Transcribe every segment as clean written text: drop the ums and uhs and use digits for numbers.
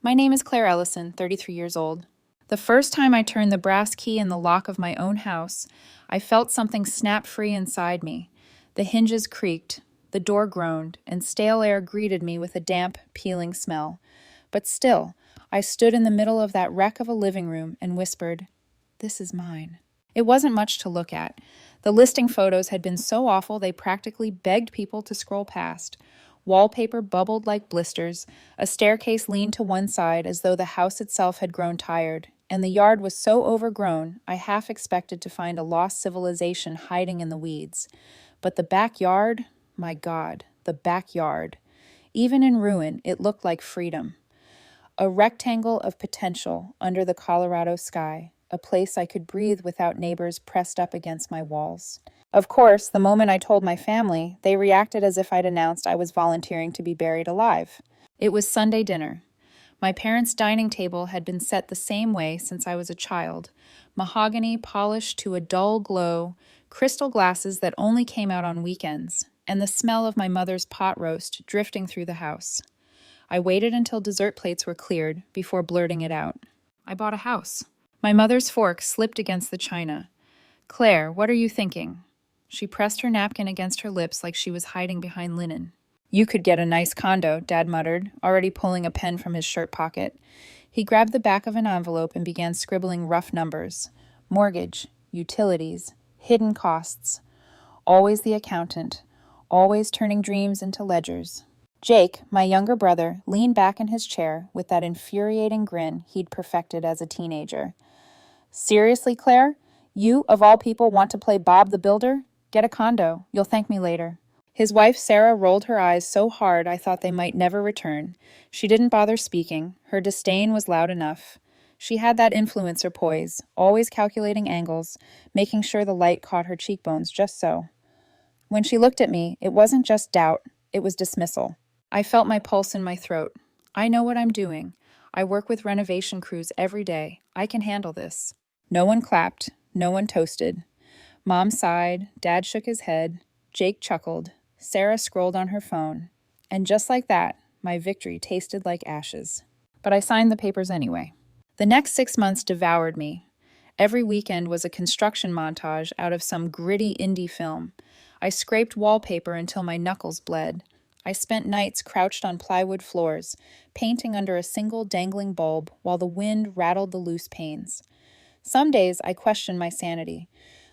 My name is Claire Ellison, 33 years old. The first time I turned the brass key in the lock of my own house, I felt something snap free inside me. The hinges creaked, the door groaned, and stale air greeted me with a damp, peeling smell. But still, I stood in the middle of that wreck of a living room and whispered, "This is mine." It wasn't much to look at. The listing photos had been so awful they practically begged people to scroll past. Wallpaper bubbled like blisters, a staircase leaned to one side as though the house itself had grown tired, and the yard was so overgrown I half expected to find a lost civilization hiding in the weeds. But the backyard, my God, the backyard. Even in ruin, it looked like freedom. A rectangle of potential under the Colorado sky, a place I could breathe without neighbors pressed up against my walls. Of course, the moment I told my family, they reacted as if I'd announced I was volunteering to be buried alive. It was Sunday dinner. My parents' dining table had been set the same way since I was a child, mahogany polished to a dull glow, crystal glasses that only came out on weekends, and the smell of my mother's pot roast drifting through the house. I waited until dessert plates were cleared before blurting it out. I bought a house. My mother's fork slipped against the china. "Claire, what are you thinking?" She pressed her napkin against her lips like she was hiding behind linen. "You could get a nice condo," Dad muttered, already pulling a pen from his shirt pocket. He grabbed the back of an envelope and began scribbling rough numbers. Mortgage, utilities, hidden costs. Always the accountant, always turning dreams into ledgers. Jake, my younger brother, leaned back in his chair with that infuriating grin he'd perfected as a teenager. "Seriously, Claire? You, of all people, want to play Bob the Builder? Get a condo. You'll thank me later." His wife, Sarah, rolled her eyes so hard I thought they might never return. She didn't bother speaking. Her disdain was loud enough. She had that influencer poise, always calculating angles, making sure the light caught her cheekbones just so. When she looked at me, it wasn't just doubt, it was dismissal. I felt my pulse in my throat. "I know what I'm doing. I work with renovation crews every day. I can handle this." No one clapped. No one toasted. Mom sighed. Dad shook his head. Jake chuckled. Sarah scrolled on her phone. And just like that, my victory tasted like ashes. But I signed the papers anyway. The next 6 months devoured me. Every weekend was a construction montage out of some gritty indie film. I scraped wallpaper until my knuckles bled. I spent nights crouched on plywood floors, painting under a single dangling bulb while the wind rattled the loose panes. Some days I questioned my sanity,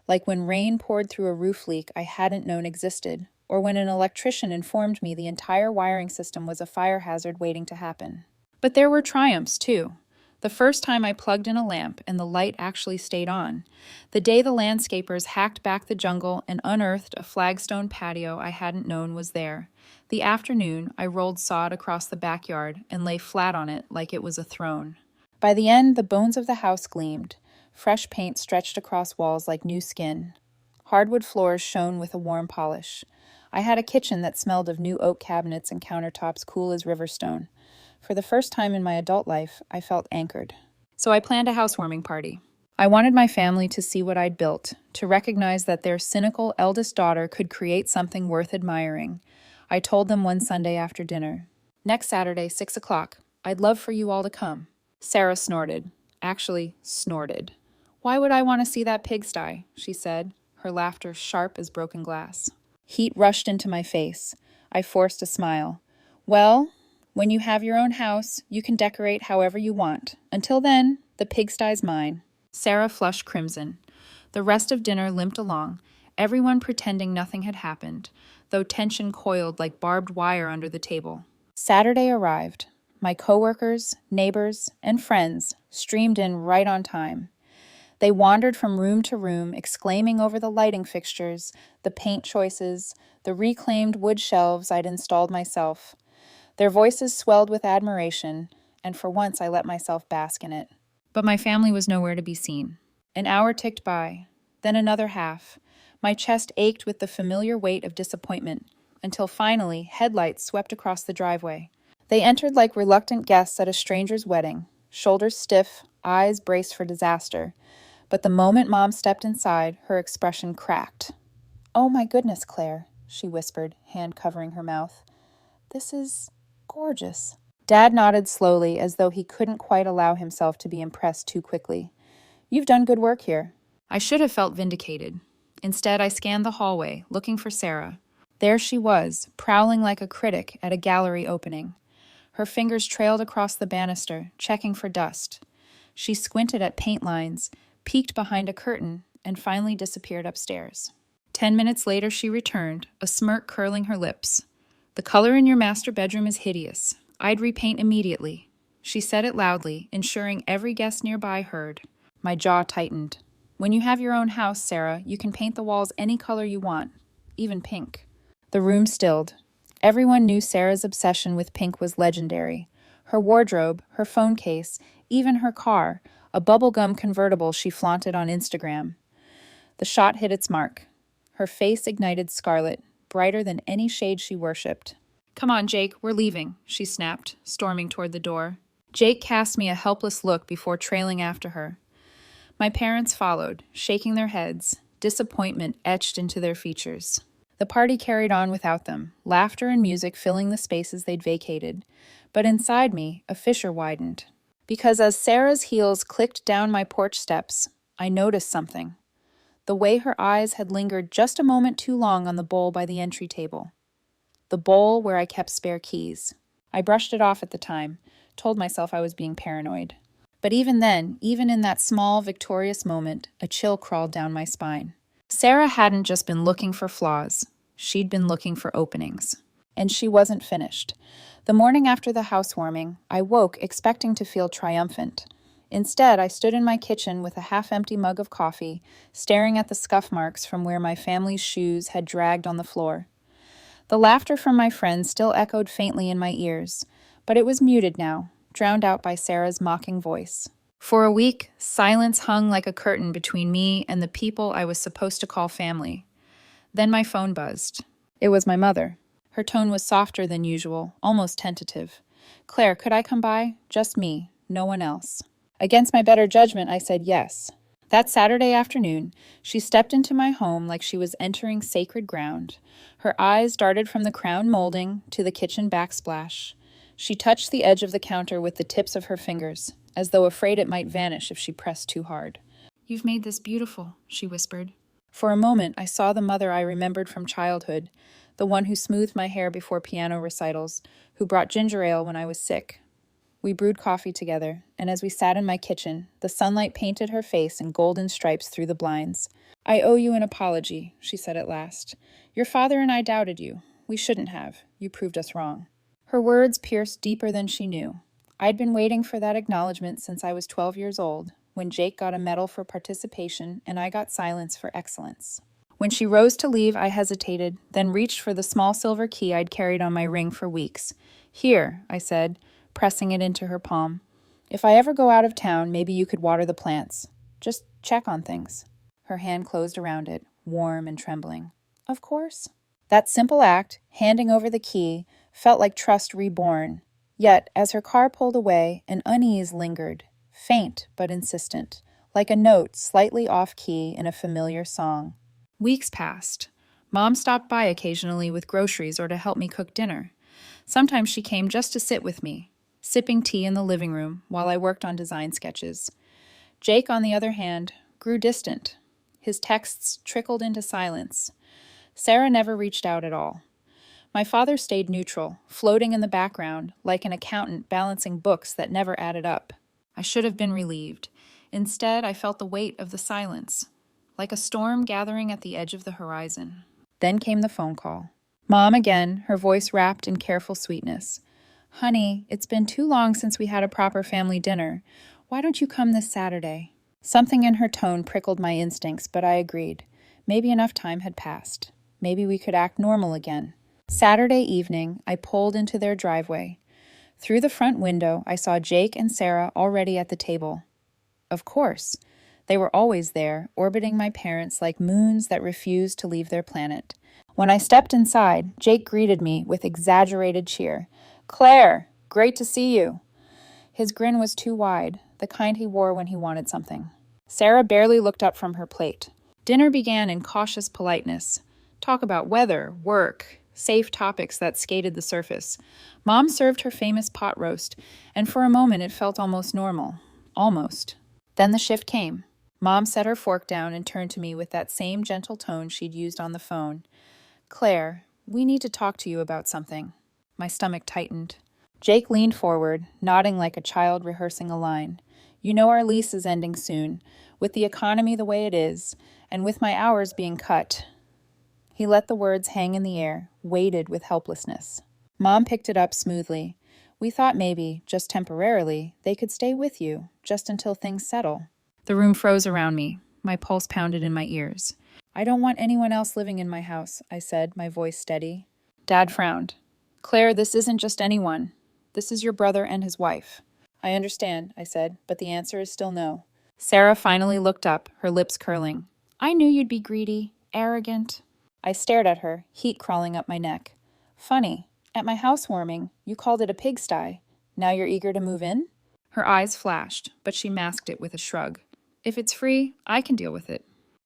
like when rain poured through a roof leak I hadn't known existed, or when an electrician informed me the entire wiring system was a fire hazard waiting to happen. But there were triumphs, too. The first time I plugged in a lamp and the light actually stayed on. The day the landscapers hacked back the jungle and unearthed a flagstone patio I hadn't known was there. The afternoon, I rolled sod across the backyard and lay flat on it like it was a throne. By the end, the bones of the house gleamed. Fresh paint stretched across walls like new skin. Hardwood floors shone with a warm polish. I had a kitchen that smelled of new oak cabinets and countertops cool as riverstone. For the first time in my adult life, I felt anchored. So I planned a housewarming party. I wanted my family to see what I'd built, to recognize that their cynical eldest daughter could create something worth admiring. I told them one Sunday after dinner. "Next Saturday, 6 o'clock. I'd love for you all to come." Sarah snorted. Actually, snorted. "Why would I want to see that pigsty?" she said, her laughter sharp as broken glass. Heat rushed into my face. I forced a smile. "Well, when you have your own house, you can decorate however you want. Until then, the pigsty's mine." Sarah flushed crimson. The rest of dinner limped along, everyone pretending nothing had happened, though tension coiled like barbed wire under the table. Saturday arrived. My coworkers, neighbors, and friends streamed in right on time. They wandered from room to room, exclaiming over the lighting fixtures, the paint choices, the reclaimed wood shelves I'd installed myself. Their voices swelled with admiration, and for once I let myself bask in it. But my family was nowhere to be seen. An hour ticked by, then another half. My chest ached with the familiar weight of disappointment, until finally headlights swept across the driveway. They entered like reluctant guests at a stranger's wedding, shoulders stiff, eyes braced for disaster. But the moment Mom stepped inside, her expression cracked. "Oh my goodness, Claire," she whispered, hand covering her mouth. "This is gorgeous." Dad nodded slowly, as though he couldn't quite allow himself to be impressed too quickly. You've done good work here. I should have felt vindicated. Instead, I scanned the hallway, looking for Sarah. There she was, prowling like a critic at a gallery opening. Her fingers trailed across the banister, checking for dust. She squinted at paint lines, peeked behind a curtain, and finally disappeared upstairs. 10 minutes later, she returned, a smirk curling her lips. The color in your master bedroom is hideous. I'd repaint immediately. She said it loudly, ensuring every guest nearby heard. My jaw tightened. When you have your own house, Sarah, you can paint the walls any color you want, even pink. The room stilled. Everyone knew Sarah's obsession with pink was legendary. Her wardrobe, her phone case, even her car, a bubblegum convertible she flaunted on Instagram. The shot hit its mark. Her face ignited scarlet, brighter than any shade she worshipped. Come on, Jake, we're leaving, she snapped, storming toward the door. Jake cast me a helpless look before trailing after her. My parents followed, shaking their heads, disappointment etched into their features. The party carried on without them, laughter and music filling the spaces they'd vacated. But inside me, a fissure widened. Because as Sarah's heels clicked down my porch steps, I noticed something. The way her eyes had lingered just a moment too long on the bowl by the entry table. The bowl where I kept spare keys. I brushed it off at the time, told myself I was being paranoid. But even then, even in that small, victorious moment, a chill crawled down my spine. Sarah hadn't just been looking for flaws. She'd been looking for openings. And she wasn't finished. The morning after the housewarming, I woke expecting to feel triumphant. Instead, I stood in my kitchen with a half-empty mug of coffee, staring at the scuff marks from where my family's shoes had dragged on the floor. The laughter from my friends still echoed faintly in my ears, but it was muted now, drowned out by Sarah's mocking voice. For a week, silence hung like a curtain between me and the people I was supposed to call family. Then my phone buzzed. It was my mother. Her tone was softer than usual, almost tentative. Claire, could I come by? Just me, no one else. Against my better judgment, I said yes. That Saturday afternoon, she stepped into my home like she was entering sacred ground. Her eyes darted from the crown molding to the kitchen backsplash. She touched the edge of the counter with the tips of her fingers, as though afraid it might vanish if she pressed too hard. You've made this beautiful, she whispered. For a moment, I saw the mother I remembered from childhood, the one who smoothed my hair before piano recitals, who brought ginger ale when I was sick. We brewed coffee together, and as we sat in my kitchen, the sunlight painted her face in golden stripes through the blinds. I owe you an apology, she said at last. Your father and I doubted you. We shouldn't have. You proved us wrong. Her words pierced deeper than she knew. I'd been waiting for that acknowledgement since I was 12 years old, when Jake got a medal for participation and I got silence for excellence. When she rose to leave, I hesitated, then reached for the small silver key I'd carried on my ring for weeks. Here, I said, pressing it into her palm. If I ever go out of town, maybe you could water the plants. Just check on things. Her hand closed around it, warm and trembling. Of course. That simple act, handing over the key, felt like trust reborn. Yet, as her car pulled away, an unease lingered, faint but insistent, like a note slightly off-key in a familiar song. Weeks passed. Mom stopped by occasionally with groceries or to help me cook dinner. Sometimes she came just to sit with me, sipping tea in the living room while I worked on design sketches. Jake, on the other hand, grew distant. His texts trickled into silence. Sarah never reached out at all. My father stayed neutral, floating in the background, like an accountant balancing books that never added up. I should have been relieved. Instead, I felt the weight of the silence, like a storm gathering at the edge of the horizon. Then came the phone call. Mom again, her voice wrapped in careful sweetness. Honey, it's been too long since we had a proper family dinner. Why don't you come this Saturday? Something in her tone prickled my instincts, but I agreed. Maybe enough time had passed. Maybe we could act normal again. Saturday evening, I pulled into their driveway. Through the front window, I saw Jake and Sarah already at the table. Of course. They were always there, orbiting my parents like moons that refused to leave their planet. When I stepped inside, Jake greeted me with exaggerated cheer. Claire, great to see you. His grin was too wide, the kind he wore when he wanted something. Sarah barely looked up from her plate. Dinner began in cautious politeness. Talk about weather, work, safe topics that skated the surface. Mom served her famous pot roast, and for a moment it felt almost normal. Almost. Then the shift came. Mom set her fork down and turned to me with that same gentle tone she'd used on the phone. "Claire, we need to talk to you about something." My stomach tightened. Jake leaned forward, nodding like a child rehearsing a line. "You know our lease is ending soon. With the economy the way it is, and with my hours being cut." He let the words hang in the air, weighted with helplessness. Mom picked it up smoothly. "We thought maybe, just temporarily, they could stay with you, just until things settle." The room froze around me. My pulse pounded in my ears. "I don't want anyone else living in my house," I said, my voice steady. Dad frowned. "Claire, this isn't just anyone. This is your brother and his wife." "I understand," I said, "but the answer is still no." Sarah finally looked up, her lips curling. "I knew you'd be greedy, arrogant." I stared at her, heat crawling up my neck. "Funny. At my housewarming, you called it a pigsty. Now you're eager to move in?" Her eyes flashed, but she masked it with a shrug. "If it's free, I can deal with it."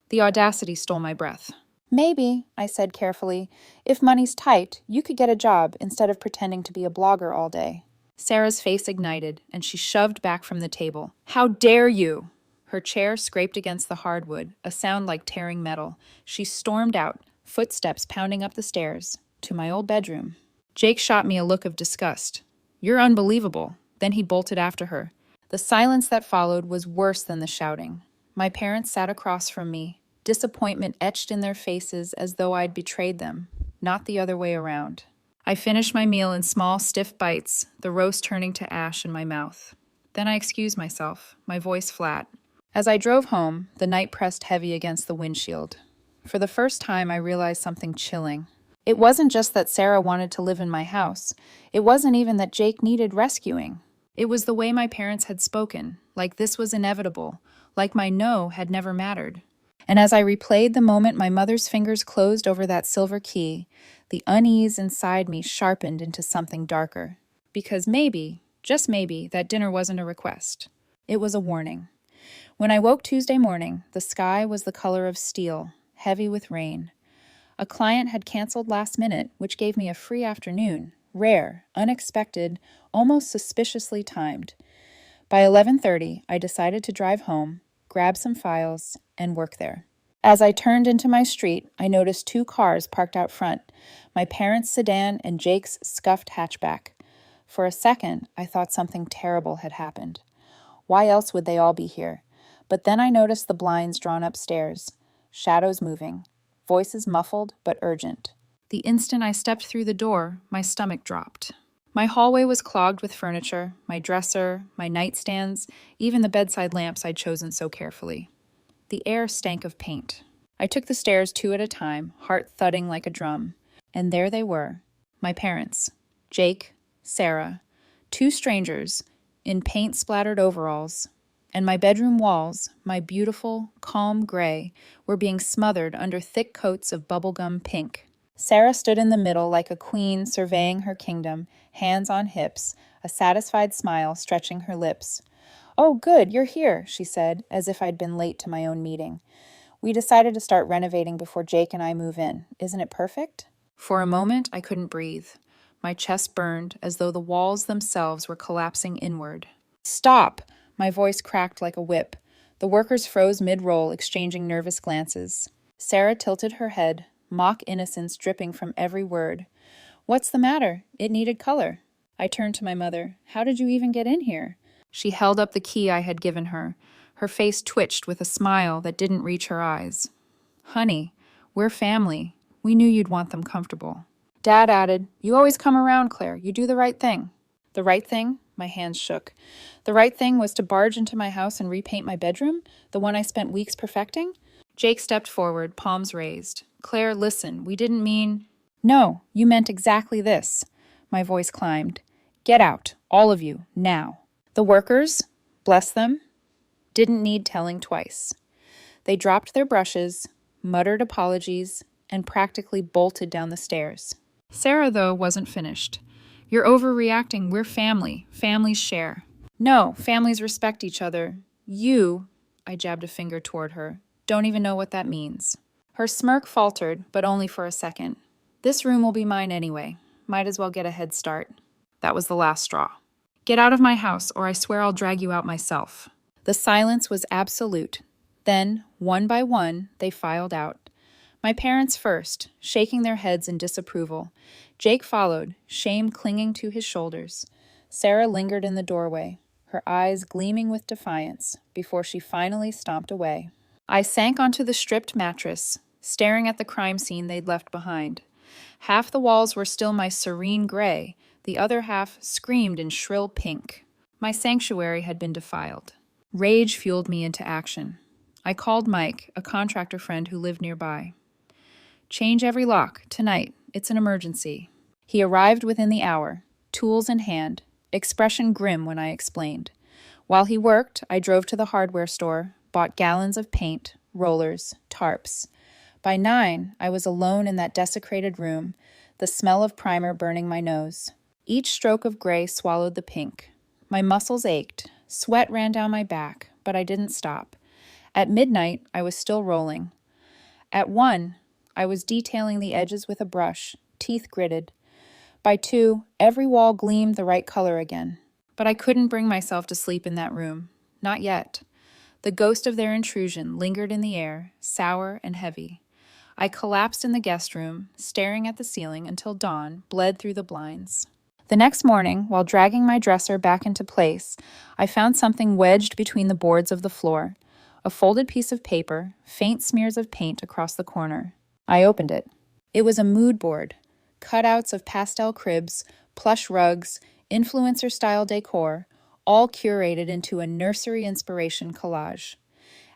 The audacity stole my breath. "Maybe," I said carefully, "if money's tight, you could get a job instead of pretending to be a blogger all day." Sarah's face ignited, and she shoved back from the table. "How dare you!" Her chair scraped against the hardwood, a sound like tearing metal. She stormed out, footsteps pounding up the stairs, to my old bedroom. Jake shot me a look of disgust. "You're unbelievable." Then he bolted after her. The silence that followed was worse than the shouting. My parents sat across from me, disappointment etched in their faces as though I'd betrayed them, not the other way around. I finished my meal in small, stiff bites, the roast turning to ash in my mouth. Then I excused myself, my voice flat. As I drove home, the night pressed heavy against the windshield. For the first time, I realized something chilling. It wasn't just that Sarah wanted to live in my house. It wasn't even that Jake needed rescuing. It was the way my parents had spoken, like this was inevitable, like my no had never mattered. And as I replayed the moment my mother's fingers closed over that silver key, the unease inside me sharpened into something darker. Because maybe, just maybe, that dinner wasn't a request. It was a warning. When I woke Tuesday morning, the sky was the color of steel, heavy with rain. A client had canceled last minute, which gave me a free afternoon, rare, unexpected, almost suspiciously timed. By 11:30, I decided to drive home, grab some files, and work there. As I turned into my street, I noticed 2 cars parked out front, my parents' sedan and Jake's scuffed hatchback. For a second, I thought something terrible had happened. Why else would they all be here? But then I noticed the blinds drawn upstairs, shadows moving, voices muffled but urgent. The instant I stepped through the door, my stomach dropped. My hallway was clogged with furniture, my dresser, my nightstands, even the bedside lamps I'd chosen so carefully. The air stank of paint. I took the stairs 2 at a time, heart thudding like a drum. And there they were, my parents, Jake, Sarah, 2 strangers, in paint-splattered overalls. And my bedroom walls, my beautiful, calm gray, were being smothered under thick coats of bubblegum pink. Sarah stood in the middle like a queen surveying her kingdom, hands on hips, a satisfied smile stretching her lips. "Oh, good, you're here," she said, as if I'd been late to my own meeting. "We decided to start renovating before Jake and I move in. Isn't it perfect?" For a moment, I couldn't breathe. My chest burned, as though the walls themselves were collapsing inward. "Stop!" My voice cracked like a whip. The workers froze mid-roll, exchanging nervous glances. Sarah tilted her head, mock innocence dripping from every word. "What's the matter? It needed color." I turned to my mother. "How did you even get in here?" She held up the key I had given her. Her face twitched with a smile that didn't reach her eyes. "Honey, we're family. We knew you'd want them comfortable." Dad added, "You always come around, Claire. You do the right thing." The right thing? My hands shook. The right thing was to barge into my house and repaint my bedroom? The one I spent weeks perfecting? Jake stepped forward, palms raised. "Claire, listen, we didn't mean—" "No, you meant exactly this." My voice climbed. "Get out, all of you, now." The workers, bless them, didn't need telling twice. They dropped their brushes, muttered apologies, and practically bolted down the stairs. Sarah, though, wasn't finished. "You're overreacting. We're family. Families share." "No, families respect each other. You," I jabbed a finger toward her, "don't even know what that means." Her smirk faltered, but only for a second. This room will be mine anyway. Might as well get a head start. That was the last straw. Get out of my house, or I swear I'll drag you out myself. The silence was absolute. Then, one by one, they filed out. My parents first, shaking their heads in disapproval. Jake followed, shame clinging to his shoulders. Sarah lingered in the doorway, her eyes gleaming with defiance, before she finally stomped away. I sank onto the stripped mattress, staring at the crime scene they'd left behind. Half the walls were still my serene gray, the other half screamed in shrill pink. My sanctuary had been defiled. Rage fueled me into action. I called Mike, a contractor friend who lived nearby. Change every lock, tonight. It's an emergency. He arrived within the hour, tools in hand, expression grim when I explained. While he worked, I drove to the hardware store, bought gallons of paint, rollers, tarps. By 9, I was alone in that desecrated room, the smell of primer burning my nose. Each stroke of gray swallowed the pink. My muscles ached, sweat ran down my back, but I didn't stop. At midnight, I was still rolling. At 1, I was detailing the edges with a brush, teeth gritted. By 2, every wall gleamed the right color again. But I couldn't bring myself to sleep in that room. Not yet. The ghost of their intrusion lingered in the air, sour and heavy. I collapsed in the guest room, staring at the ceiling until dawn bled through the blinds. The next morning, while dragging my dresser back into place, I found something wedged between the boards of the floor. A folded piece of paper, faint smears of paint across the corner. I opened it. It was a mood board. Cutouts of pastel cribs, plush rugs, influencer-style decor, all curated into a nursery inspiration collage.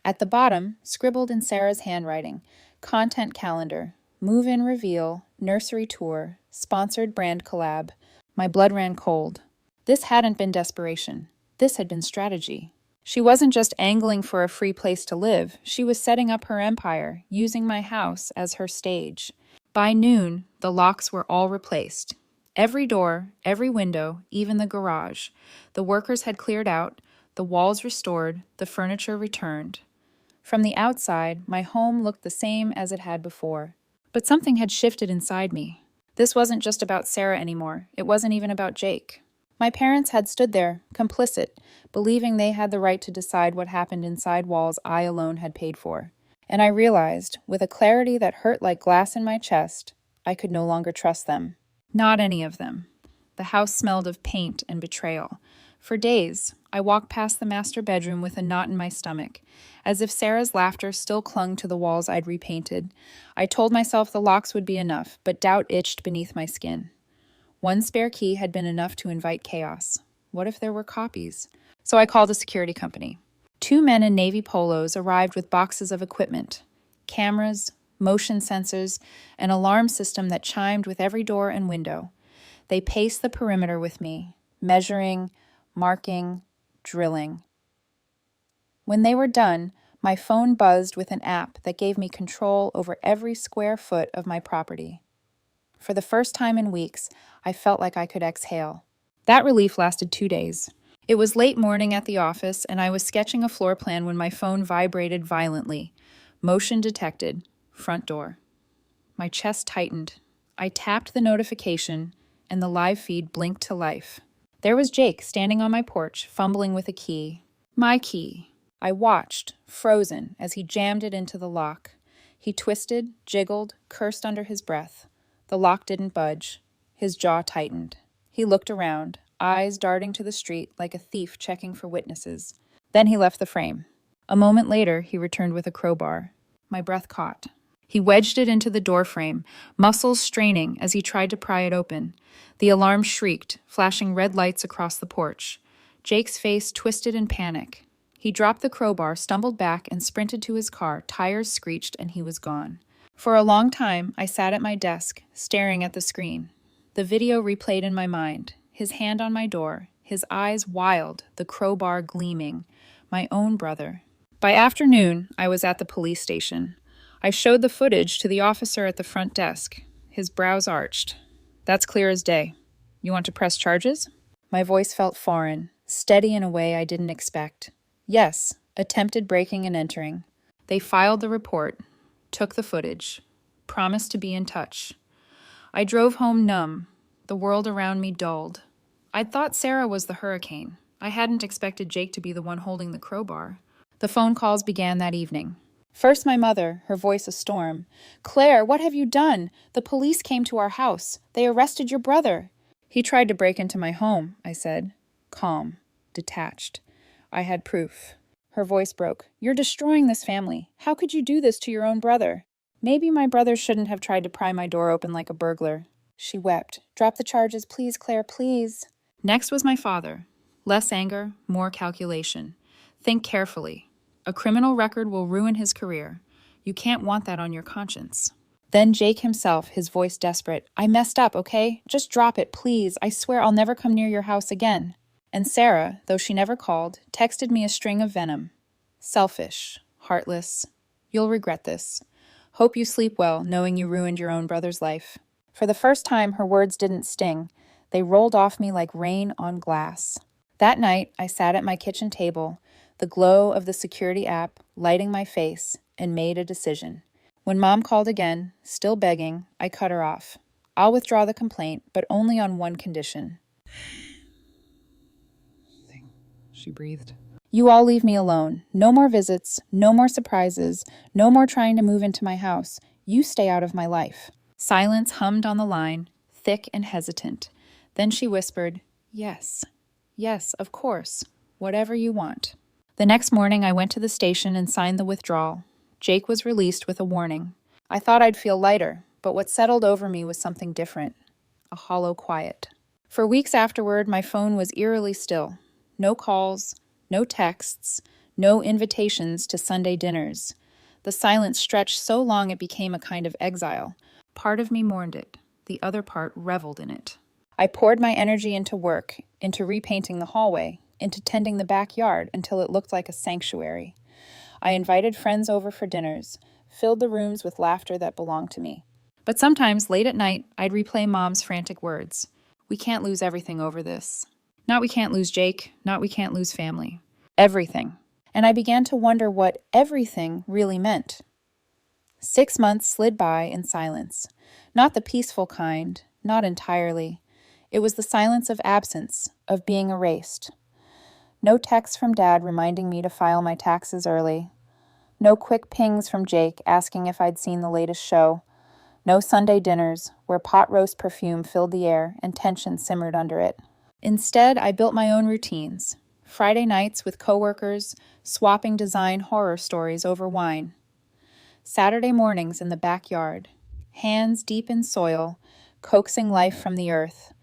At the bottom, scribbled in Sarah's handwriting, content calendar, move-in reveal, nursery tour, sponsored brand collab. My blood ran cold. This hadn't been desperation. This had been strategy. She wasn't just angling for a free place to live. She was setting up her empire, using my house as her stage. By noon, the locks were all replaced. Every door, every window, even the garage. The workers had cleared out, the walls restored, the furniture returned. From the outside, my home looked the same as it had before. But something had shifted inside me. This wasn't just about Sarah anymore. It wasn't even about Jake. My parents had stood there, complicit, believing they had the right to decide what happened inside walls I alone had paid for. And I realized, with a clarity that hurt like glass in my chest, I could no longer trust them. Not any of them. The house smelled of paint and betrayal. For days, I walked past the master bedroom with a knot in my stomach, as if Sarah's laughter still clung to the walls I'd repainted. I told myself the locks would be enough, but doubt itched beneath my skin. One spare key had been enough to invite chaos. What if there were copies? So I called a security company. 2 men in navy polos arrived with boxes of equipment. Cameras, motion sensors, an alarm system that chimed with every door and window. They paced the perimeter with me, measuring, marking, drilling. When they were done, my phone buzzed with an app that gave me control over every square foot of my property. For the first time in weeks, I felt like I could exhale. That relief lasted 2 days. It was late morning at the office, and I was sketching a floor plan when my phone vibrated violently. Motion detected. Front door. My chest tightened. I tapped the notification, and the live feed blinked to life. There was Jake standing on my porch, fumbling with a key. My key. I watched, frozen, as he jammed it into the lock. He twisted, jiggled, cursed under his breath. The lock didn't budge. His jaw tightened. He looked around, eyes darting to the street like a thief checking for witnesses. Then he left the frame. A moment later, he returned with a crowbar. My breath caught. He wedged it into the doorframe, muscles straining as he tried to pry it open. The alarm shrieked, flashing red lights across the porch. Jake's face twisted in panic. He dropped the crowbar, stumbled back, and sprinted to his car. Tires screeched, and he was gone. For a long time, I sat at my desk, staring at the screen. The video replayed in my mind, his hand on my door, his eyes wild, the crowbar gleaming. My own brother. By afternoon, I was at the police station. I showed the footage to the officer at the front desk. His brows arched. That's clear as day. You want to press charges? My voice felt foreign, steady in a way I didn't expect. Yes, attempted breaking and entering. They filed the report, took the footage, promised to be in touch. I drove home numb. The world around me dulled. I'd thought Sarah was the hurricane. I hadn't expected Jake to be the one holding the crowbar. The phone calls began that evening. First my mother, her voice a storm. "Claire, what have you done? The police came to our house. They arrested your brother." "He tried to break into my home," I said. Calm, detached. I had proof. Her voice broke. "You're destroying this family. How could you do this to your own brother?" "Maybe my brother shouldn't have tried to pry my door open like a burglar." She wept. "Drop the charges, please, Claire, please." Next was my father. Less anger, more calculation. Think carefully. A criminal record will ruin his career. You can't want that on your conscience. Then Jake himself, his voice desperate. "I messed up, okay? Just drop it, please. I swear I'll never come near your house again." And Sarah, though she never called, texted me a string of venom. "Selfish, heartless. You'll regret this. Hope you sleep well, knowing you ruined your own brother's life." For the first time, her words didn't sting. They rolled off me like rain on glass. That night, I sat at my kitchen table, the glow of the security app lighting my face, and made a decision. When Mom called again, still begging, I cut her off. "I'll withdraw the complaint, but only on one condition." She breathed. "You all leave me alone. No more visits, no more surprises, no more trying to move into my house. You stay out of my life." Silence hummed on the line, thick and hesitant. Then she whispered, "Yes, yes, of course, whatever you want." The next morning I went to the station and signed the withdrawal. Jake was released with a warning. I thought I'd feel lighter, but what settled over me was something different. A hollow quiet. For weeks afterward, my phone was eerily still. No calls, no texts, no invitations to Sunday dinners. The silence stretched so long it became a kind of exile. Part of me mourned it. The other part reveled in it. I poured my energy into work, into repainting the hallway, into tending the backyard until it looked like a sanctuary. I invited friends over for dinners, filled the rooms with laughter that belonged to me. But sometimes, late at night, I'd replay Mom's frantic words. "We can't lose everything over this. Not we can't lose Jake, not we can't lose family. Everything." And I began to wonder what everything really meant. 6 months slid by in silence. Not the peaceful kind, not entirely. It was the silence of absence, of being erased. No texts from Dad reminding me to file my taxes early. No quick pings from Jake asking if I'd seen the latest show. No Sunday dinners, where pot roast perfume filled the air and tension simmered under it. Instead, I built my own routines. Friday nights with coworkers, swapping design horror stories over wine. Saturday mornings in the backyard, hands deep in soil, coaxing life from the earth.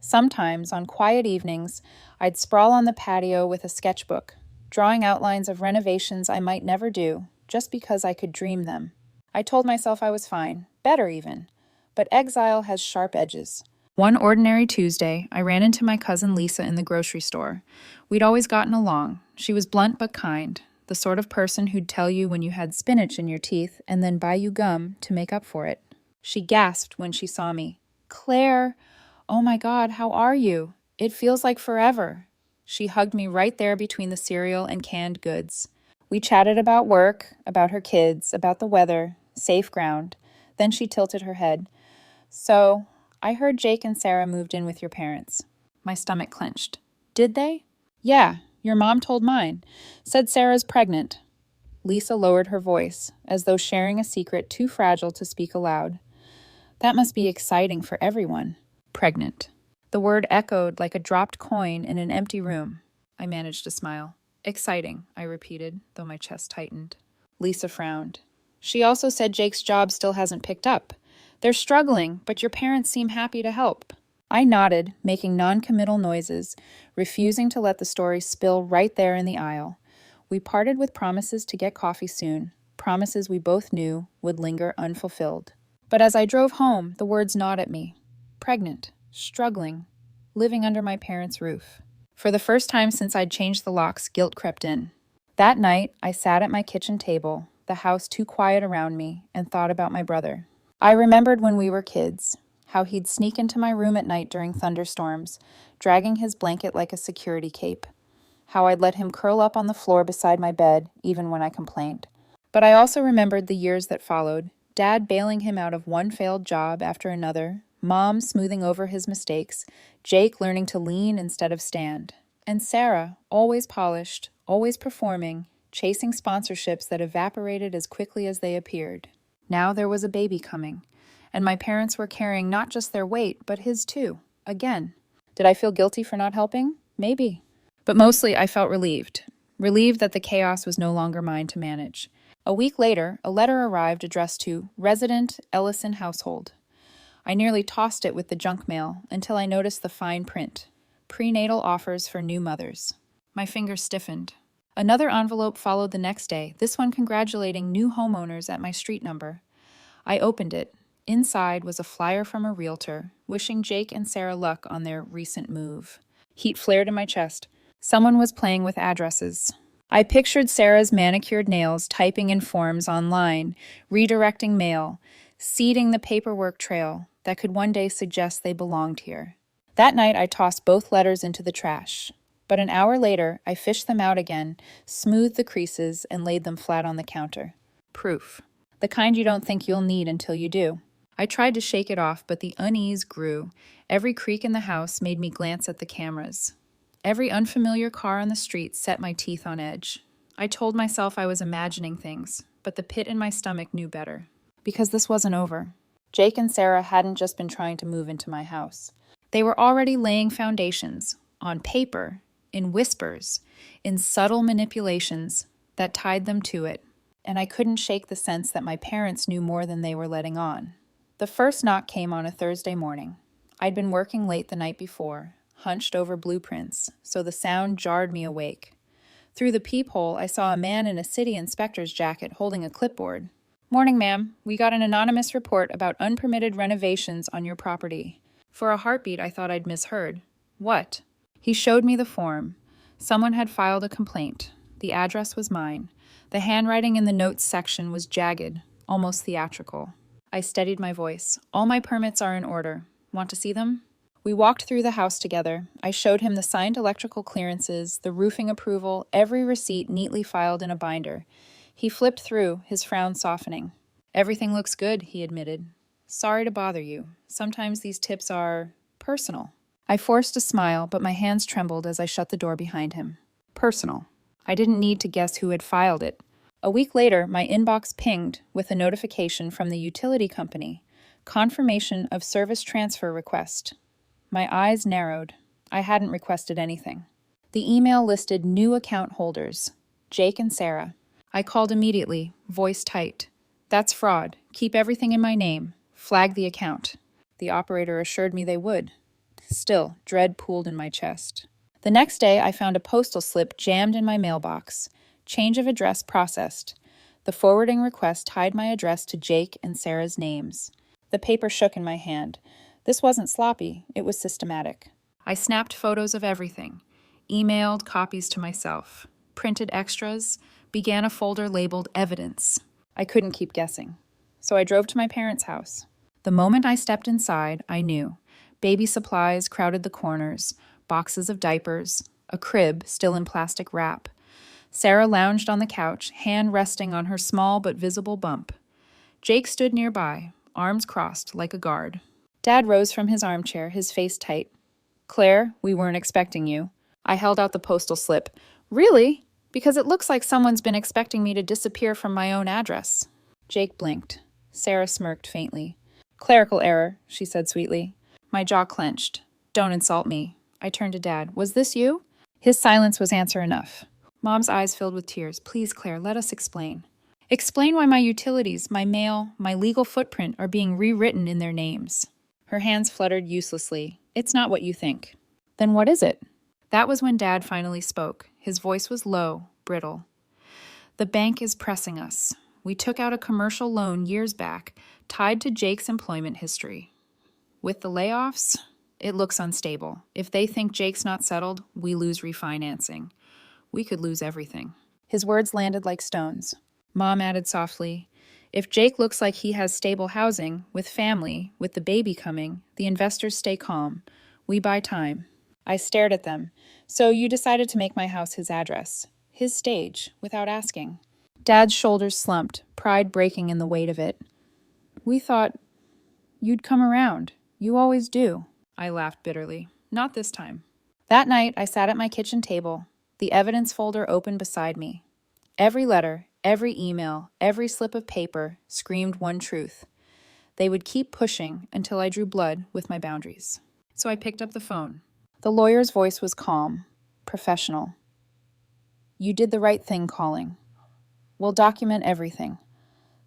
Sometimes, on quiet evenings, I'd sprawl on the patio with a sketchbook, drawing outlines of renovations I might never do, just because I could dream them. I told myself I was fine, better even. But exile has sharp edges. One ordinary Tuesday, I ran into my cousin Lisa in the grocery store. We'd always gotten along. She was blunt but kind, the sort of person who'd tell you when you had spinach in your teeth and then buy you gum to make up for it. She gasped when she saw me. "Claire, oh my God, how are you? It feels like forever." She hugged me right there between the cereal and canned goods. We chatted about work, about her kids, about the weather, safe ground. Then she tilted her head. "So, I heard Jake and Sarah moved in with your parents." My stomach clenched. "Did they?" "Yeah, your mom told mine. Said Sarah's pregnant." Lisa lowered her voice, as though sharing a secret too fragile to speak aloud. "That must be exciting for everyone." Pregnant. The word echoed like a dropped coin in an empty room. I managed to smile. "Exciting," I repeated, though my chest tightened. Lisa frowned. "She also said Jake's job still hasn't picked up. They're struggling, but your parents seem happy to help." I nodded, making non-committal noises, refusing to let the story spill right there in the aisle. We parted with promises to get coffee soon, promises we both knew would linger unfulfilled. But as I drove home, the words gnawed at me. Pregnant, struggling, living under my parents' roof. For the first time since I'd changed the locks, guilt crept in. That night, I sat at my kitchen table, the house too quiet around me, and thought about my brother. I remembered when we were kids, how he'd sneak into my room at night during thunderstorms, dragging his blanket like a security cape. How I'd let him curl up on the floor beside my bed, even when I complained. But I also remembered the years that followed, Dad bailing him out of one failed job after another, Mom smoothing over his mistakes, Jake learning to lean instead of stand, and Sarah, always polished, always performing, chasing sponsorships that evaporated as quickly as they appeared. Now there was a baby coming, and my parents were carrying not just their weight, but his too, again. Did I feel guilty for not helping? Maybe. But mostly I felt relieved. Relieved that the chaos was no longer mine to manage. A week later, a letter arrived addressed to Resident Ellison Household. I nearly tossed it with the junk mail until I noticed the fine print. Prenatal offers for new mothers. My fingers stiffened. Another envelope followed the next day, this one congratulating new homeowners at my street number. I opened it. Inside was a flyer from a realtor, wishing Jake and Sarah luck on their recent move. Heat flared in my chest. Someone was playing with addresses. I pictured Sarah's manicured nails typing in forms online, redirecting mail, seeding the paperwork trail that could one day suggest they belonged here. That night I tossed both letters into the trash. But an hour later, I fished them out again, smoothed the creases, and laid them flat on the counter. Proof. The kind you don't think you'll need until you do. I tried to shake it off, but the unease grew. Every creak in the house made me glance at the cameras. Every unfamiliar car on the street set my teeth on edge. I told myself I was imagining things, but the pit in my stomach knew better. Because this wasn't over. Jake and Sarah hadn't just been trying to move into my house. They were already laying foundations, on paper, in whispers, in subtle manipulations that tied them to it, and I couldn't shake the sense that my parents knew more than they were letting on. The first knock came on a Thursday morning. I'd been working late the night before, hunched over blueprints, so the sound jarred me awake. Through the peephole, I saw a man in a city inspector's jacket holding a clipboard. "Morning, ma'am. We got an anonymous report about unpermitted renovations on your property." For a heartbeat, I thought I'd misheard. "What?" He showed me the form. Someone had filed a complaint. The address was mine. The handwriting in the notes section was jagged, almost theatrical. I steadied my voice. "All my permits are in order. Want to see them?" We walked through the house together. I showed him the signed electrical clearances, the roofing approval, every receipt neatly filed in a binder. He flipped through, his frown softening. "Everything looks good," he admitted. "Sorry to bother you. Sometimes these tips are personal." I forced a smile, but my hands trembled as I shut the door behind him. Personal. I didn't need to guess who had filed it. A week later, my inbox pinged with a notification from the utility company. Confirmation of service transfer request. My eyes narrowed. I hadn't requested anything. The email listed new account holders, Jake and Sarah. I called immediately, voice tight. "That's fraud. Keep everything in my name. Flag the account." The operator assured me they would. Still, dread pooled in my chest. The next day, I found a postal slip jammed in my mailbox. Change of address processed. The forwarding request tied my address to Jake and Sarah's names. The paper shook in my hand. This wasn't sloppy, it was systematic. I snapped photos of everything, emailed copies to myself, printed extras, began a folder labeled Evidence. I couldn't keep guessing. So I drove to my parents' house. The moment I stepped inside, I knew. Baby supplies crowded the corners, boxes of diapers, a crib still in plastic wrap. Sarah lounged on the couch, hand resting on her small but visible bump. Jake stood nearby, arms crossed like a guard. Dad rose from his armchair, his face tight. "Claire, we weren't expecting you." I held out the postal slip. "Really? Because it looks like someone's been expecting me to disappear from my own address." Jake blinked. Sarah smirked faintly. "Clerical error," she said sweetly. My jaw clenched. "Don't insult me." I turned to Dad. "Was this you?" His silence was answer enough. Mom's eyes filled with tears. "Please, Claire, let us explain." "Explain why my utilities, my mail, my legal footprint are being rewritten in their names." Her hands fluttered uselessly. "It's not what you think." "Then what is it?" That was when Dad finally spoke. His voice was low, brittle. "The bank is pressing us. We took out a commercial loan years back, tied to Jake's employment history. With the layoffs, it looks unstable. If they think Jake's not settled, we lose refinancing. We could lose everything." His words landed like stones. Mom added softly, "If Jake looks like he has stable housing, with family, with the baby coming, the investors stay calm. We buy time." I stared at them. "So you decided to make my house his address, his stage, without asking." Dad's shoulders slumped, pride breaking in the weight of it. "We thought you'd come around." You always do. I laughed bitterly. Not this time. That night, I sat at my kitchen table, the evidence folder open beside me. Every letter, every email, every slip of paper screamed one truth. They would keep pushing until I drew blood with my boundaries. So I picked up the phone. The lawyer's voice was calm, professional. You did the right thing calling. We'll document everything.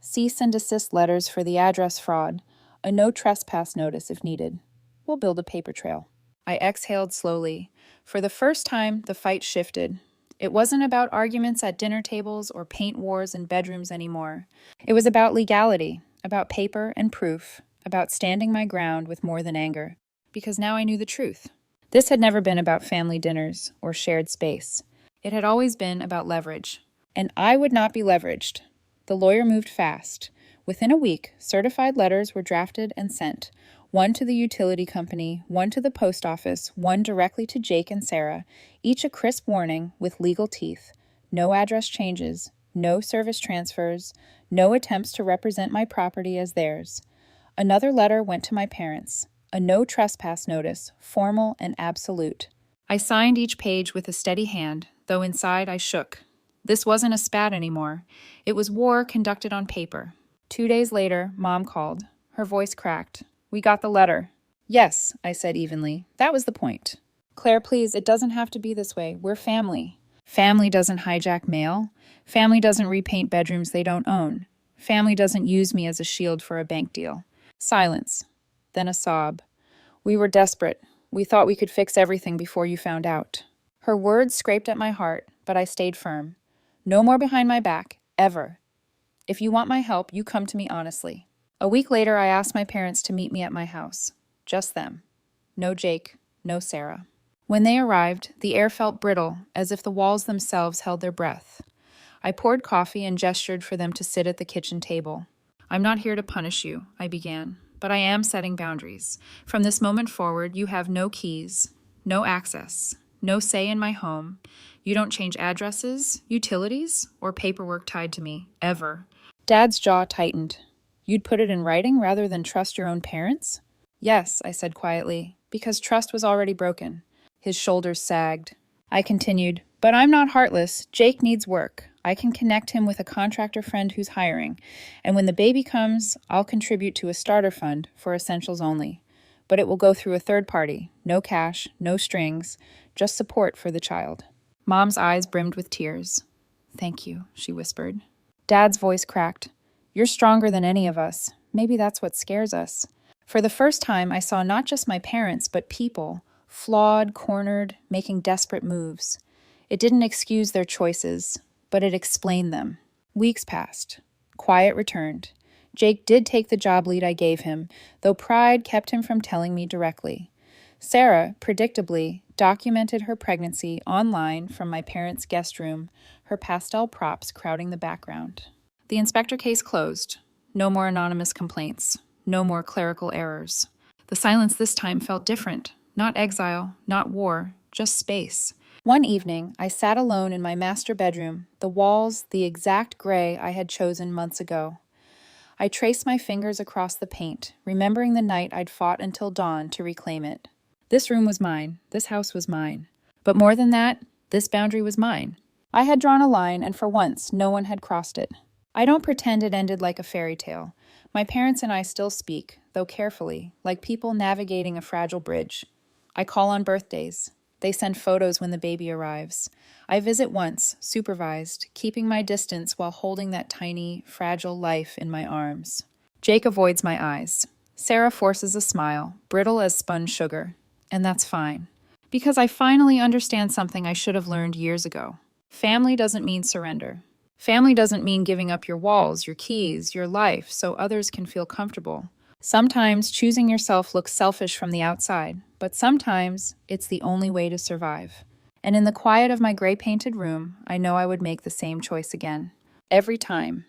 Cease and desist letters for the address fraud, a no trespass notice if needed. We'll build a paper trail. I exhaled slowly. For the first time, the fight shifted. It wasn't about arguments at dinner tables or paint wars in bedrooms anymore. It was about legality, about paper and proof, about standing my ground with more than anger. Because now I knew the truth. This had never been about family dinners or shared space. It had always been about leverage. And I would not be leveraged. The lawyer moved fast. Within a week, certified letters were drafted and sent. One to the utility company, one to the post office, one directly to Jake and Sarah, each a crisp warning with legal teeth. No address changes, no service transfers, no attempts to represent my property as theirs. Another letter went to my parents, a no trespass notice, formal and absolute. I signed each page with a steady hand, though inside I shook. This wasn't a spat anymore. It was war conducted on paper. 2 days later, Mom called. Her voice cracked. We got the letter. Yes, I said evenly. That was the point. Claire, please, it doesn't have to be this way. We're family. Family doesn't hijack mail. Family doesn't repaint bedrooms they don't own. Family doesn't use me as a shield for a bank deal. Silence. Then a sob. We were desperate. We thought we could fix everything before you found out. Her words scraped at my heart, but I stayed firm. No more behind my back, ever. If you want my help, you come to me honestly. A week later, I asked my parents to meet me at my house. Just them. No Jake, no Sarah. When they arrived, the air felt brittle, as if the walls themselves held their breath. I poured coffee and gestured for them to sit at the kitchen table. I'm not here to punish you, I began, but I am setting boundaries. From this moment forward, you have no keys, no access, no say in my home. You don't change addresses, utilities, or paperwork tied to me, ever. Dad's jaw tightened. You'd put it in writing rather than trust your own parents? Yes, I said quietly, because trust was already broken. His shoulders sagged. I continued, but I'm not heartless. Jake needs work. I can connect him with a contractor friend who's hiring, and when the baby comes, I'll contribute to a starter fund for essentials only. But it will go through a third party. No cash, no strings, just support for the child. Mom's eyes brimmed with tears. Thank you, she whispered. Dad's voice cracked. You're stronger than any of us. Maybe that's what scares us. For the first time, I saw not just my parents, but people, flawed, cornered, making desperate moves. It didn't excuse their choices, but it explained them. Weeks passed. Quiet returned. Jake did take the job lead I gave him, though pride kept him from telling me directly. Sarah, predictably, documented her pregnancy online from my parents' guest room, her pastel props crowding the background. The inspector case closed. No more anonymous complaints. No more clerical errors. The silence this time felt different. Not exile, not war, just space. One evening, I sat alone in my master bedroom, the walls the exact gray I had chosen months ago. I traced my fingers across the paint, remembering the night I'd fought until dawn to reclaim it. This room was mine. This house was mine. But more than that, this boundary was mine. I had drawn a line, and for once, no one had crossed it. I don't pretend it ended like a fairy tale. My parents and I still speak, though carefully, like people navigating a fragile bridge. I call on birthdays. They send photos when the baby arrives. I visit once, supervised, keeping my distance while holding that tiny, fragile life in my arms. Jake avoids my eyes. Sarah forces a smile, brittle as spun sugar. And that's fine. Because I finally understand something I should have learned years ago. Family doesn't mean surrender. Family doesn't mean giving up your walls, your keys, your life so others can feel comfortable. Sometimes choosing yourself looks selfish from the outside, but sometimes it's the only way to survive. And in the quiet of my gray-painted room, I know I would make the same choice again. Every time.